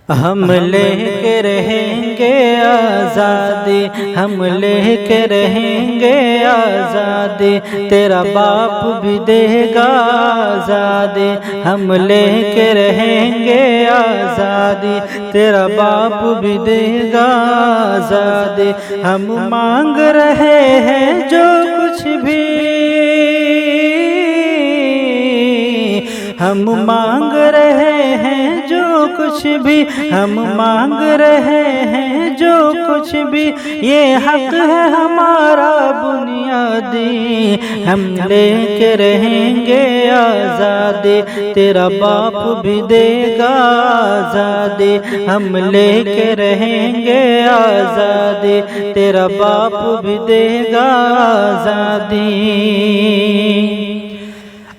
ہم لے کے رہیں گے آزادی، ہم لے کے رہیں گے آزادی، تیرا باپ بھی دے گا آزادی، ہم لے کے رہیں گے آزادی، تیرا باپ بھی دے گا آزادی، ہم مانگ رہے ہیں جو کچھ بھی، ہم مانگ رہے ہیں جو کچھ بھی، ہم مانگ رہے ہیں جو کچھ بھی، یہ حق ہے ہمارا بنیادی، ہم لے کے رہیں گے آزادی، تیرا باپ بھی دے گا آزادی، ہم لے کے رہیں گے آزادی، تیرا باپ بھی دے گا آزادی۔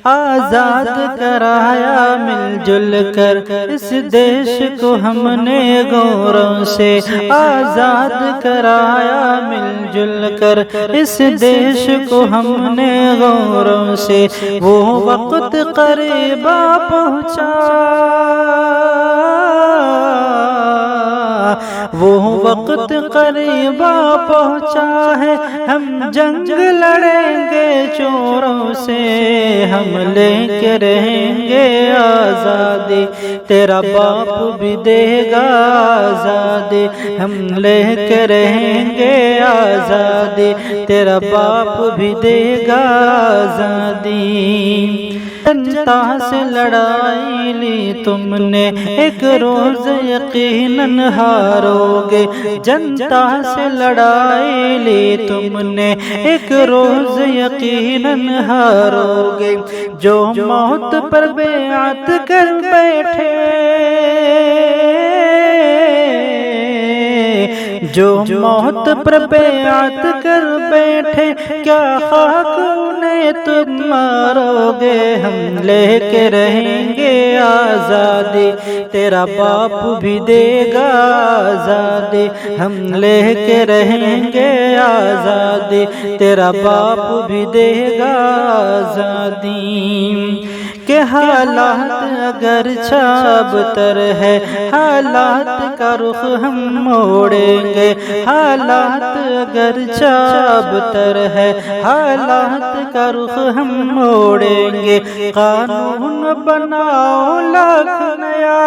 آزاد کرایا مل جل کر اس دیش کو ہم نے گوروں سے، آزاد کرایا مل جل کر اس دیش کو ہم نے گوروں سے، وہ وقت قریب آ پہنچا، وہ وقت قریب آ پہنچا ہے، ہم جنگ لڑیں گے چوروں سے، ہم لے کے رہیں گے آزادی، تیرا باپ بھی دے گا آزادی، ہم لے کے رہیں گے آزادی، تیرا باپ بھی دے گا آزادی۔ جنتا سے لڑائی لی تم نے، ایک روز یقیناً ہارو گے، جنتا سے لڑائی لی تم نے، ایک روز یقیناً ہارو گے، جو موت پر بیعت کر بیٹھے، جو موت پر بیعت کر بیٹھے، کیا خاک انہیں تم مارو گے، ہم لے کے رہیں گے آزادی، تیرا باپ بھی دے گا آزادی، ہم لے کے رہیں گے آزادی، تیرا باپ بھی دے گا آزادی۔ کہ حالات اگرچہ ابتر ہے، حالات کا رخ ہم موڑیں گے، حالات اگرچہ ابتر ہے، حالات کا رخ ہم موڑیں گے، قانون بناؤ لاکھ نیا،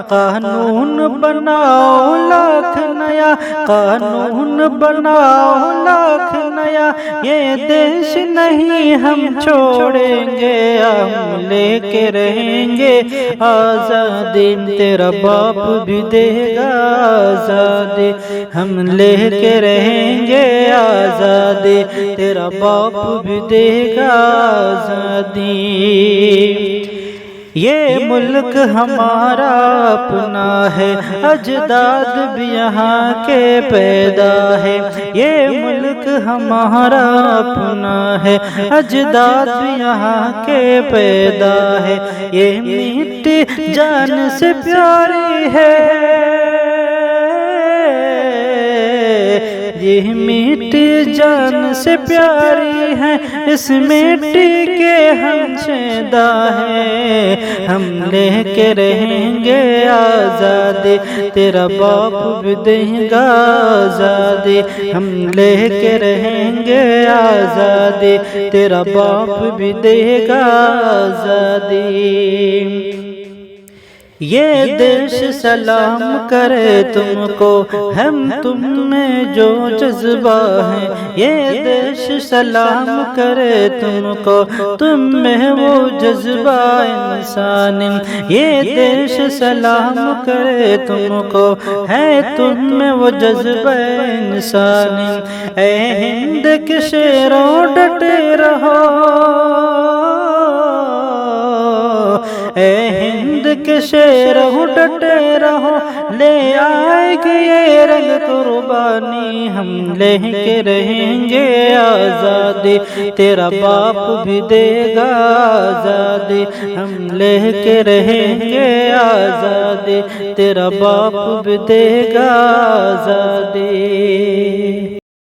قانون بناؤ لاکھ نیا، قانون بناؤ لاکھ نیا، یہ دیش نہیں ہم چھوڑیں گے، ہم لے کے رہیں گے آزادی، تیرا باپ بھی دے گا آزادی، ہم لے کے رہیں گے آزادی، تیرا باپ بھی دے گا آزادی۔ یہ ملک ہمارا اپنا ہے، اجداد بھی یہاں کے پیدا ہے، یہ ملک ہمارا اپنا ہے، اجداد بھی یہاں کے پیدا ہے، یہ مٹی جان سے پیاری ہے، یہ مٹی جان سے پیاری ہے، اس مٹی کے ہم شیدا ہیں، ہم لے کے رہیں گے آزادی، تیرا باپ بھی دے گا آزادی، ہم لے کے رہیں گے آزادی، تیرا باپ بھی دے گا آزادی۔ یہ دیش سلام کرے تم کو، ہم تم میں جو جذبہ ہے، یہ دیش سلام کرے تم کو، تم میں وہ جذبہ انسان، یہ دیش سلام کرے تم کو، ہے تم میں وہ جذبہ انسان، اے ہند کے شیروں ڈٹے رہو، اے ہند کے شیروں ڈٹے رہو، لے آئے گے یہ رنگ قربانی، ہم لے کے رہیں گے آزادی، تیرا باپ بھی دے گا آزادی، ہم لے کے رہیں گے آزادی، تیرا باپ بھی دے گا آزادی۔